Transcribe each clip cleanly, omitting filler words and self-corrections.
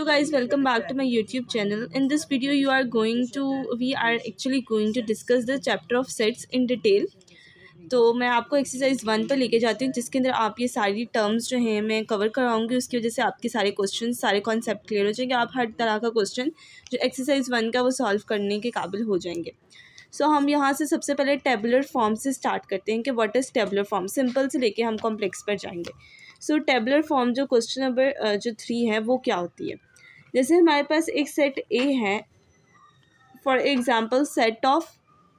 Hello guys, welcome back to my YouTube channel. In this video we are actually going to discuss the chapter of sets in detail. तो मैं आपको exercise 1 पे लेके जाती हूँ जिसके अंदर आप ये सारी टर्म्स जो हैं मैं कवर कराऊंगी। उसकी वजह से आपके सारे क्वेश्चन सारे कॉन्सेप्ट क्लियर हो जाएंगे। आप हर तरह का क्वेश्चन जो एक्सरसाइज 1 का वो सॉल्व करने के काबिल हो जाएंगे। सो हम यहाँ से सबसे पहले टेबुलर फॉर्म से स्टार्ट करते हैं कि what is tabular form. Simple से लेके हम कॉम्प्लेक्स पर जाएंगे। सो टेबुलर फॉर्म जो क्वेश्चन नंबर जो 3 है वो क्या होती है। जैसे हमारे पास एक सेट ए है, फॉर एग्ज़ाम्पल सेट ऑफ,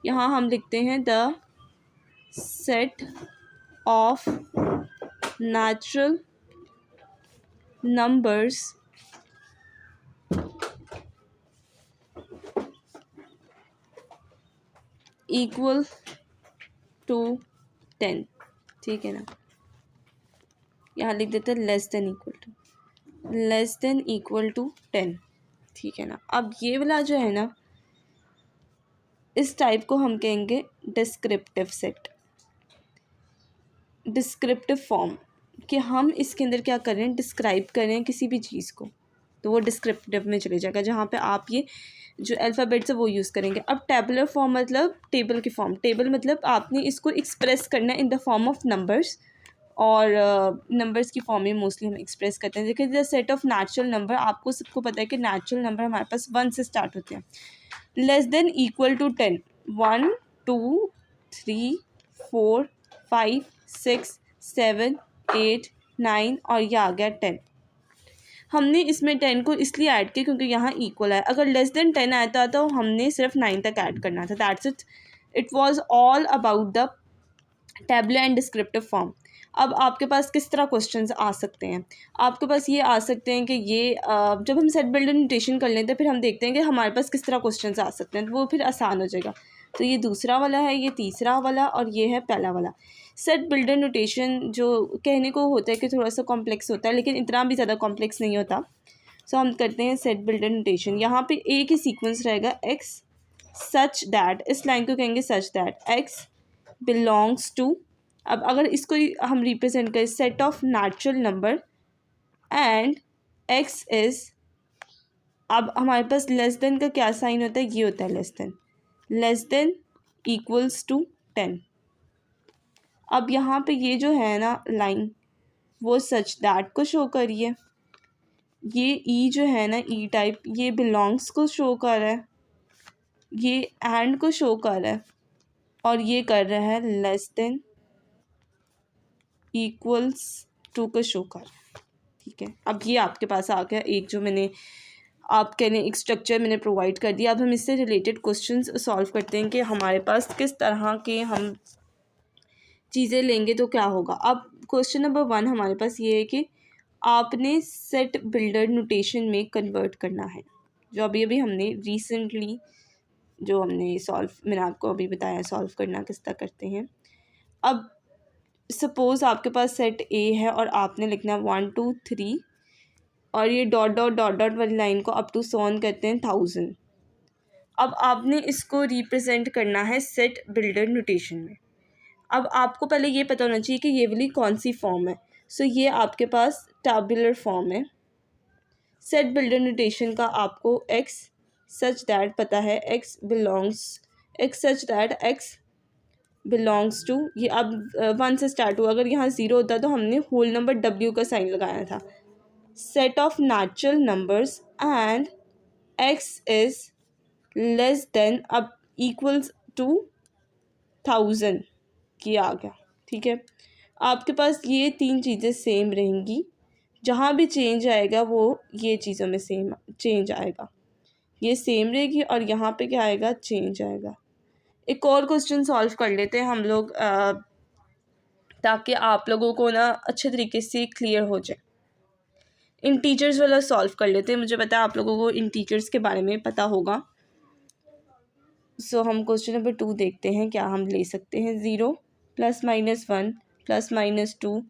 यहाँ हम लिखते हैं the set of natural numbers equal to 10। ठीक है ना, यहाँ लिख देते हैं लेस देन इक्वल टू 10। ठीक है ना। अब ये वाला जो है ना, इस टाइप को हम कहेंगे डिस्क्रिप्टिव सेट, डिस्क्रिप्टिव फॉर्म, कि हम इसके अंदर क्या कर रहे हैं, डिस्क्राइब कर रहे हैं किसी भी चीज़ को, तो वो डिस्क्रिप्टिव में चले जाएगा जहाँ पे आप ये जो अल्फ़ाबेट्स है वो यूज़ करेंगे। अब टेबुलर फॉर्म मतलब टेबल की फॉर्म, टेबल मतलब आपने इसको एक्सप्रेस करना है in the form of numbers, और नंबर्स की फॉर्म में मोस्टली हम एक्सप्रेस करते हैं। देखिए the set of natural number, आपको सबको पता है कि नेचुरल नंबर हमारे पास 1 से स्टार्ट होते हैं, लेस देन इक्वल टू 10, 1 2 3 4 5 6 7 8 9 और ये आ गया 10। हमने इसमें 10 को इसलिए ऐड किया क्योंकि यहाँ इक्वल है। अगर लेस देन 10 आता तो हमने सिर्फ 9 तक ऐड करना था। That's it, it was all about the tabular and descriptive form. अब आपके पास किस तरह क्वेश्चंस आ सकते हैं, आपके पास ये आ सकते हैं कि ये जब हम सेट बिल्डर नोटेशन कर लेते हैं फिर हम देखते हैं कि हमारे पास किस तरह क्वेश्चंस आ सकते हैं, तो वो फिर आसान हो जाएगा। तो ये दूसरा वाला है, ये तीसरा वाला और ये है पहला वाला। सेट बिल्डर नोटेशन जो कहने को होता है कि थोड़ा सा कॉम्प्लेक्स होता है, लेकिन इतना भी ज़्यादा कॉम्प्लेक्स नहीं होता। सो हम करते हैं सेट बिल्डर नोटेशन। यहाँ पे एक ही सीक्वेंस रहेगा, एक्स सच दैट, इस लाइन को कहेंगे such that x belongs to. अब अगर इसको हम रिप्रेजेंट करें, set of natural number and x is, अब हमारे पास लेस देन का क्या साइन होता है, ये होता है लेस देन इक्वल्स टू 10। अब यहाँ पे ये जो है ना लाइन, वो सच दैट को शो करिए। ये ई जो है ना, ई टाइप, ये बिलोंग्स को शो कर रहा है, ये एंड को शो कर रहा है, और ये कर रहा है लेस देन इक्वल्स टू को शो कर। ठीक है, अब ये आपके पास आ गया एक जो मैंने आप कहने एक स्ट्रक्चर मैंने प्रोवाइड कर दिया। अब हम इससे रिलेटेड क्वेश्चंस सॉल्व करते हैं कि हमारे पास किस तरह के हम चीज़ें लेंगे तो क्या होगा। अब क्वेश्चन नंबर 1 हमारे पास ये है कि आपने सेट बिल्डर नोटेशन में कन्वर्ट करना है, जो अभी अभी हमने रिसेंटली जो हमने मैंने आपको अभी बताया सॉल्व करना किस तरह करते हैं। अब सपोज़ आपके पास सेट ए है और आपने लिखना 1 2 3 और ये डॉट डॉट डॉट डॉट वाली लाइन को अप टू सोन करते हैं 1000। अब आपने इसको रिप्रेजेंट करना है सेट बिल्डर नोटेशन में। अब आपको पहले ये पता होना चाहिए कि ये वाली कौन सी फॉर्म है। सो ये आपके पास टेबुलर फॉर्म है। सेट बिल्डर नोटेशन का आपको एक्स सच दैट पता है, x such that x belongs to, ये अब 1 से स्टार्ट हुआ, अगर यहाँ 0 होता तो हमने होल नंबर W का साइन लगाया था। Set of natural numbers and x is less then, अब इक्वल्स टू 1000 की आ गया। ठीक है, आपके पास ये 3 चीज़ें सेम रहेंगी, जहाँ भी चेंज आएगा वो ये चीज़ों में सेम चेंज आएगा, ये सेम रहेगी और यहाँ पे क्या आएगा, चेंज आएगा। एक और क्वेश्चन सॉल्व कर लेते हैं हम लोग ताकि आप लोगों को ना अच्छे तरीके से क्लियर हो जाए। इंटीजर्स वाला सॉल्व कर लेते हैं, मुझे पता है आप लोगों को इंटीजर्स के बारे में पता होगा। सो हम क्वेश्चन नंबर 2 देखते हैं क्या हम ले सकते हैं। 0 +- 1 +- 2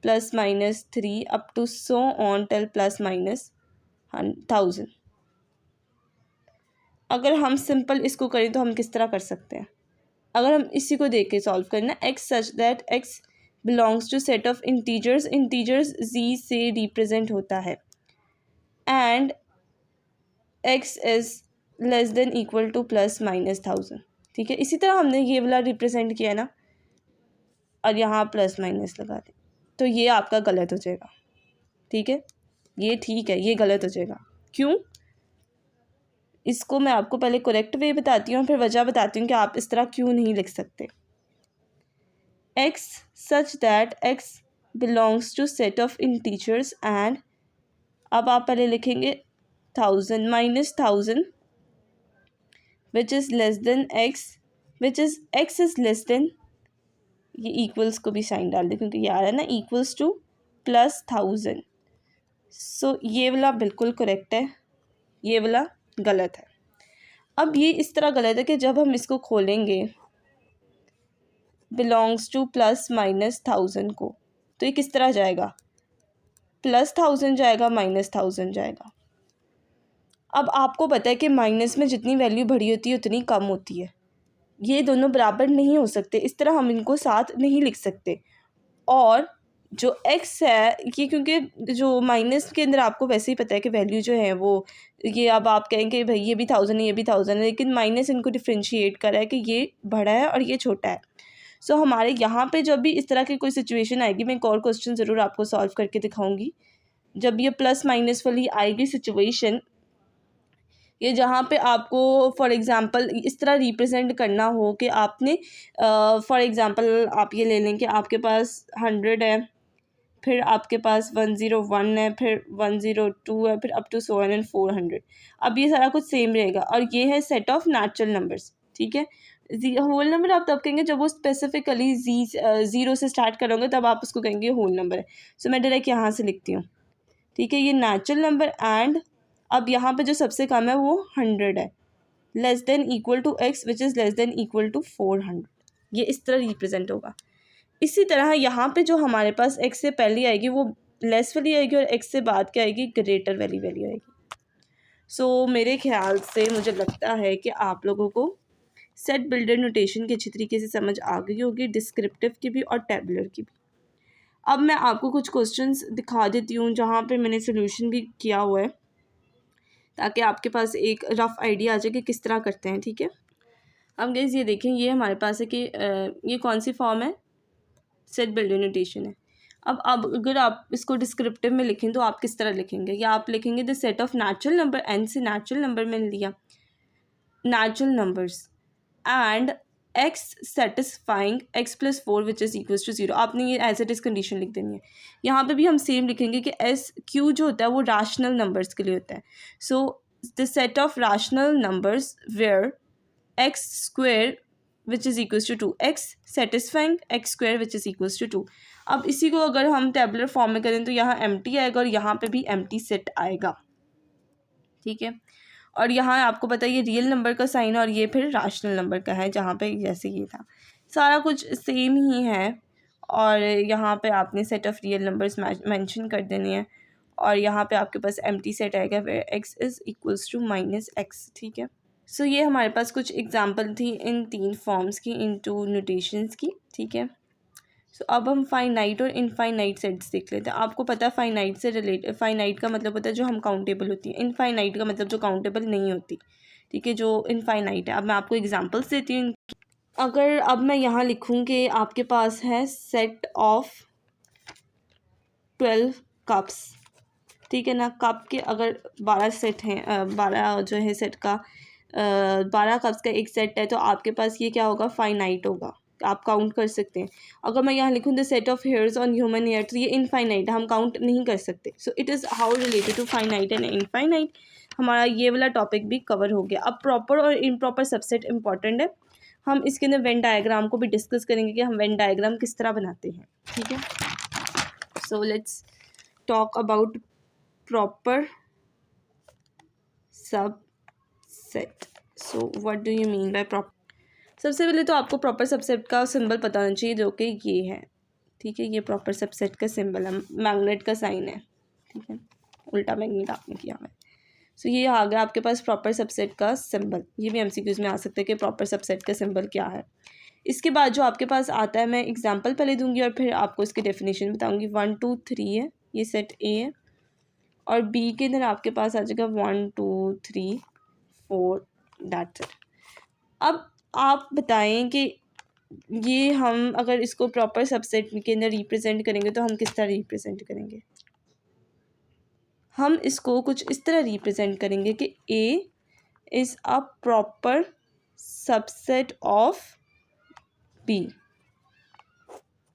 +- 3 up to so on till +- 1000। अगर हम सिंपल इसको करें तो हम किस तरह कर सकते हैं, अगर हम इसी को देख के सॉल्व करना, x such that x belongs to set of integers, integers Z से रिप्रेजेंट होता है, and x is less than equal to plus minus 1000। ठीक है, इसी तरह हमने ये वाला रिप्रेजेंट किया ना, और यहाँ प्लस माइनस लगा दें, तो ये आपका गलत हो जाएगा। ठीक है, ये ठीक है, ये गलत हो जाएगा। क्यों? इसको मैं आपको पहले करेक्ट वे बताती हूँ, फिर वजह बताती हूँ कि आप इस तरह क्यों नहीं लिख सकते। x such that x belongs to set of integers and, अब आप पहले लिखेंगे 1000 minus 1000 which is less then x, which is x is less then, ये इक्वल्स को भी साइन डाल दें क्योंकि ये आ रहा है ना, इक्वल्स टू प्लस 1000। सो ये वाला बिल्कुल करेक्ट है, ये वाला गलत है। अब ये इस तरह गलत है कि जब हम इसको खोलेंगे बिलोंग्स टू प्लस माइनस 1000 को, तो ये किस तरह जाएगा, प्लस 1000 जाएगा, माइनस 1000 जाएगा। अब आपको पता है कि माइनस में जितनी वैल्यू बड़ी होती है उतनी कम होती है, ये दोनों बराबर नहीं हो सकते, इस तरह हम इनको साथ नहीं लिख सकते। और जो x है ये, क्योंकि जो माइनस के अंदर आपको वैसे ही पता है कि वैल्यू जो है वो, ये अब आप कहेंगे भाई ये भी 1000 है, ये भी 1000 है, लेकिन माइनस इनको डिफ्रेंशिएट कर रहा है कि ये बड़ा है और ये छोटा है। सो हमारे यहाँ पे जब भी इस तरह की कोई सिचुएशन आएगी, मैं एक और क्वेश्चन ज़रूर आपको सॉल्व करके दिखाऊंगी, जब ये प्लस माइनस वाली आएगी सिचुएशन, ये जहाँ पे आपको फॉर एग्ज़ाम्पल इस तरह रिप्रेजेंट करना हो कि आपने फॉर एग्ज़ाम्पल आप ये ले लें कि आपके पास 100 है, फिर आपके पास 101 है, फिर 102 है, फिर अप टू 100 एंड 400। अब ये सारा कुछ सेम रहेगा और ये है सेट ऑफ नेचुरल नंबर्स। ठीक है, होल नंबर आप तब कहेंगे जब वो स्पेसिफिकली ज़ीरो से स्टार्ट करोगे, तब आप उसको कहेंगे होल नंबर है। सो मैं डायरेक्ट यहाँ से लिखती हूँ। ठीक है, ये नेचुरल नंबर एंड, अब यहाँ पे जो सबसे कम है वो 100 है, less than equal to x which is less than equal to 400। ये इस तरह रिप्रेजेंट होगा। इसी तरह यहाँ पे जो हमारे पास x से पहले आएगी वो लेस वाली आएगी और x से बाद क्या आएगी, ग्रेटर वाली वैल्यू आएगी। सो मेरे ख्याल से मुझे लगता है कि आप लोगों को सेट बिल्डर नोटेशन की अच्छी तरीके से समझ आ गई होगी, डिस्क्रिप्टिव की भी और टेबुलर की भी। अब मैं आपको कुछ क्वेश्चंस दिखा देती हूँ जहाँ पे मैंने सोल्यूशन भी किया हुआ है, ताकि आपके पास एक रफ़ आइडिया आ जाए कि किस तरह करते हैं। ठीक है, अब गाइस ये देखें, ये हमारे पास है कि ये कौन सी फॉर्म है, सेट बिल्डर नोटेशन है। अब अगर आप इसको डिस्क्रिप्टिव में लिखें तो आप किस तरह लिखेंगे, या आप लिखेंगे the set of natural number, N से नेचुरल नंबर मैंने लिया, natural numbers and x satisfying x plus 4 which is equals to 0। आपने ये एज इट इज़ कंडीशन लिख देनी है। यहाँ पे भी हम सेम लिखेंगे कि एस क्यू जो होता है वो रैशनल नंबर्स के लिए होता है। So the set of rational numbers where x square which is equals to 2, x satisfying x square which is equals to 2। अब इसी को अगर हम टेबुलर फॉर्म में करें तो यहाँ एम्प्टी आएगा और यहाँ पे भी एम्प्टी सेट आएगा। ठीक है, और यहाँ आपको पता है ये रियल नंबर का साइन है और ये फिर रैशनल नंबर का है, जहाँ पे जैसे ये था सारा कुछ सेम ही है। और यहाँ पे आपने set of real numbers mention कर देने हैं और यहाँ पे आपके पास एम्प्टी सेट आएगा फिर x is equals to minus x. ठीक है, सो ये हमारे पास कुछ एग्जांपल थी इन 3 फॉर्म्स की, इन 2 नोटेशंस की। ठीक है, सो अब हम फाइनाइट और इनफाइनाइट सेट्स देख लेते हैं। आपको पता है फाइनाइट से रिलेटेड, फाइनाइट का मतलब होता है जो हम काउंटेबल होती है, इनफाइनाइट का मतलब जो काउंटेबल नहीं होती। ठीक है, जो इनफाइनाइट है। अब मैं आपको एग्जांपल्स देती हूँ। अगर अब मैं यहाँ लिखूँ कि आपके पास है सेट ऑफ 12 कप्स। ठीक है ना, कप के अगर 12 सेट हैं, 12 जो है सेट का 12 कप्स का एक सेट है, तो आपके पास ये क्या होगा, फाइनाइट होगा, आप काउंट कर सकते हैं। अगर मैं यहाँ लिखूँ the set of hairs on human hair, तो ये इनफाइनाइट है, हम काउंट नहीं कर सकते। So it is how related to finite and infinite. हमारा ये वाला टॉपिक भी कवर हो गया। अब प्रॉपर और इम्प्रॉपर सबसेट इंपॉर्टेंट है। हम इसके अंदर वेन डायग्राम को भी डिस्कस करेंगे कि हम वेन डायग्राम किस तरह बनाते हैं। ठीक है, so let's talk about proper subset. So what do you mean by proper? सबसे पहले तो आपको प्रॉपर सबसेट का सिंबल पता होना चाहिए, जो कि ये है। ठीक है, ये प्रॉपर सबसेट का सिंबल है, मैग्नेट का साइन है। ठीक है, उल्टा मैग्नेट आपने किया हुआ है। सो ये आ गया आपके पास प्रॉपर सबसेट का सिंबल। ये भी एमसीक्यूज में आ सकता है कि प्रॉपर सबसेट का सिंबल क्या है। इसके बाद जो आपके पास आता है, मैं एग्जाम्पल पहले दूंगी और फिर आपको इसकी डेफिनेशन बताऊंगी। 1 2 3 है, ये सेट ए है और बी के अंदर आपके पास आ जाएगा 1 2 3 4 दैट्स इट। अब आप बताएं कि ये हम अगर इसको प्रॉपर सबसेट के अंदर रिप्रेजेंट करेंगे तो हम किस तरह रिप्रेजेंट करेंगे। हम इसको कुछ इस तरह रिप्रेजेंट करेंगे कि A is a proper subset of B.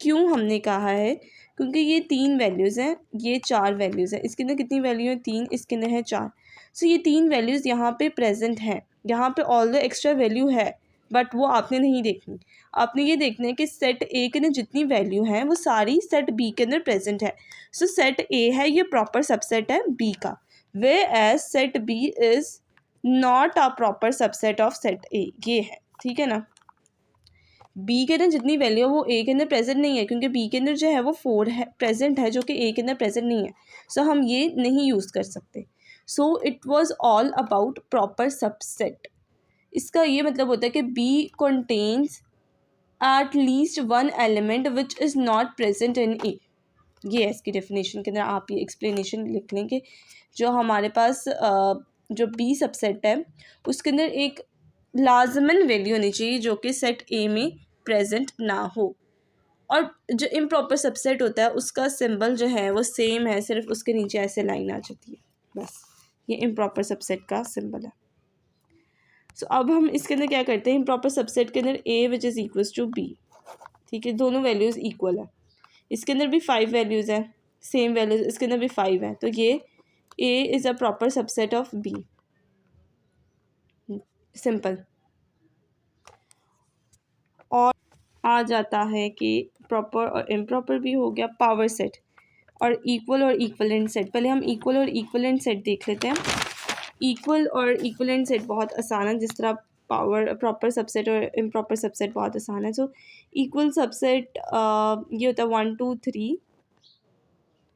क्यों हमने कहा है, क्योंकि ये 3 वैल्यूज़ हैं, ये 4 वैल्यूज़ हैं। इसके अंदर कितनी वैल्यू है, 3, इसके अंदर है 4। सो ये 3 वैल्यूज़ यहाँ पे प्रेजेंट हैं। यहाँ पे ऑल द एक्स्ट्रा वैल्यू है बट वो आपने नहीं देखनी। आपने ये देखना है कि सेट ए के अंदर जितनी वैल्यू हैं वो सारी सेट बी के अंदर प्रेजेंट है। सो सेट ए है, ये प्रॉपर सबसेट है बी का, whereas set B is not a proper subset of set A. ये है, ठीक है ना। बी के अंदर जितनी वैल्यू है वो ए के अंदर प्रेजेंट नहीं है, क्योंकि बी के अंदर जो है वो 4 है प्रेजेंट है, जो कि ए के अंदर प्रेजेंट नहीं है। सो हम ये नहीं यूज़ कर सकते। So it was all about proper subset. इसका ये मतलब होता है कि B contains at least one element which is not present in A. ये है इसकी डेफिनेशन के अंदर। आप ये एक्सप्लेनेशन लिख लें कि जो हमारे पास जो बी सबसेट है उसके अंदर एक लाजमन वैल्यू होनी चाहिए जो कि सेट ए में प्रेजेंट ना हो। और जो इम्प्रॉपर सबसेट होता है उसका सिंबल जो है वो सेम है, सिर्फ उसके नीचे ऐसे लाइन आ जाती है, बस ये इम्प्रॉपर सबसेट का सिंबल है। सो अब हम इसके अंदर क्या करते हैं, इम्प्रॉपर सबसेट के अंदर A which is equals to B, ठीक है, दोनों वैल्यूज़ इक्वल है। इसके अंदर भी 5 वैल्यूज़ हैं, सेम वैल्यूज़, इसके अंदर भी 5 हैं, तो ये A is a proper subset of B, simple. और आ जाता है कि प्रॉपर और इम्प्रॉपर भी हो गया, पावर सेट और इक्वलेंट सेट। पहले हम इक्वल और इक्वलेंट सेट देख लेते हैं। इक्वल और इक्वलेंट सेट बहुत आसान है, जिस तरह पावर प्रॉपर सबसेट और इम्प्रॉपर सबसेट बहुत आसान है। सो इक्वल सबसेट ये होता है 1 2 3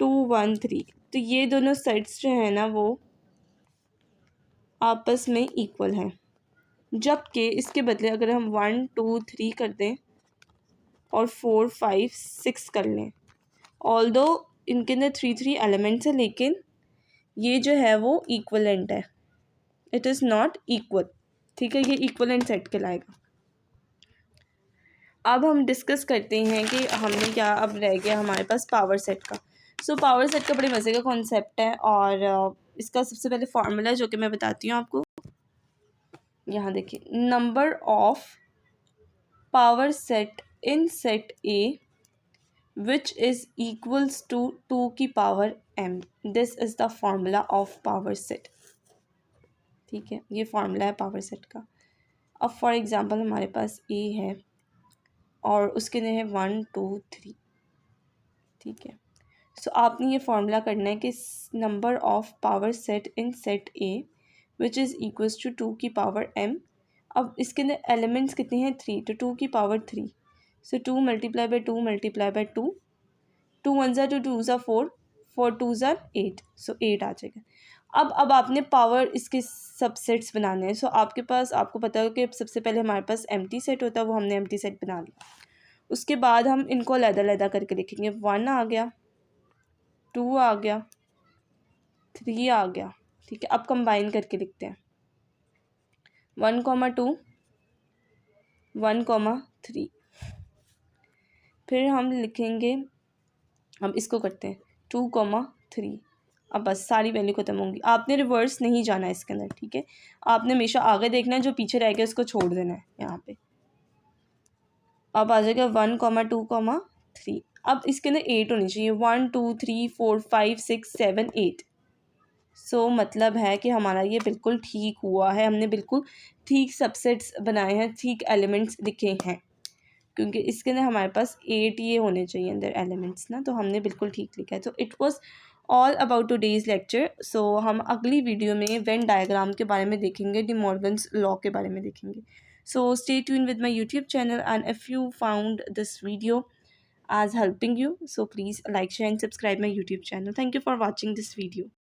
2 1 3। तो ये दोनों सेट्स जो है ना वो आपस में इक्वल हैं, जबकि इसके बदले अगर हम 1 2 3 कर दें और 4 5 6 कर लें, ऑल्दो इनके अंदर 3 एलिमेंट्स हैं, लेकिन ये जो है वो इक्वलेंट है, इट इज़ नॉट इक्वल, ठीक है, ये इक्वलेंट सेट कहलाएगा। अब हम डिस्कस करते हैं कि हमने क्या अब रह गया हमारे पास पावर सेट का। सो पावर सेट का बड़े मज़े का कॉन्सेप्ट है और इसका सबसे पहले फार्मूला है जो कि मैं बताती हूँ आपको। यहाँ देखिए, number of power set in set A which is equals to 2 की power m, this is the formula of power set, ठीक है, ये फार्मूला है पावर सेट का। अब फॉर एग्जांपल हमारे पास a है और उसके अंदर है 1 2 3, ठीक है। सो आपने ये फार्मूला करना है कि number of power set in set A which is equals to 2 की पावर m। अब इसके अंदर एलिमेंट्स कितने हैं, 3, तो 2 की power 3, so 2 multiply by 2 multiply by 2, 2 1 ज़ा 2 2 ज़ा 4, 4 2 ज़ा 8, सो 8 आ जाएगा। अब आपने पावर इसके सबसेट्स बनाने हैं। सो आपके पास, आपको पता है कि सबसे पहले हमारे पास एम्प्टी सेट होता है, वो हमने एम्प्टी सेट बना लिया। उसके बाद हम इनको अलग-अलग करके लिखेंगे। 1 आ गया, 2 आ गया, 3 आ गया, ठीक है। अब कंबाइन करके लिखते हैं 1 2 1 3। फिर हम लिखेंगे, हम इसको करते हैं 2 3। अब बस सारी वैल्यू खत्म होंगी। आपने रिवर्स नहीं जाना है इसके अंदर, ठीक है, आपने हमेशा आगे देखना है, जो पीछे रह गया उसको छोड़ देना है यहाँ पे। अब आ जाएगा 1 2 3। अब इसके अंदर 8 होनी चाहिए, 1 2 3 4 5 6 7 8। सो मतलब है कि हमारा ये बिल्कुल ठीक हुआ है, हमने बिल्कुल ठीक सबसेट्स बनाए हैं, ठीक एलिमेंट्स लिखे हैं, क्योंकि इसके अंदर हमारे पास 8 ये होने चाहिए अंदर एलिमेंट्स ना, तो हमने बिल्कुल ठीक लिखा है। तो it was all about today's lecture. So हम अगली वीडियो में वेन डायग्राम के बारे में देखेंगे, डी मॉर्गन्स लॉ के बारे में देखेंगे। So stay tune with my YouTube channel and if you found this video as helping you, so please like, share and subscribe my YouTube channel. Thank you for watching this video.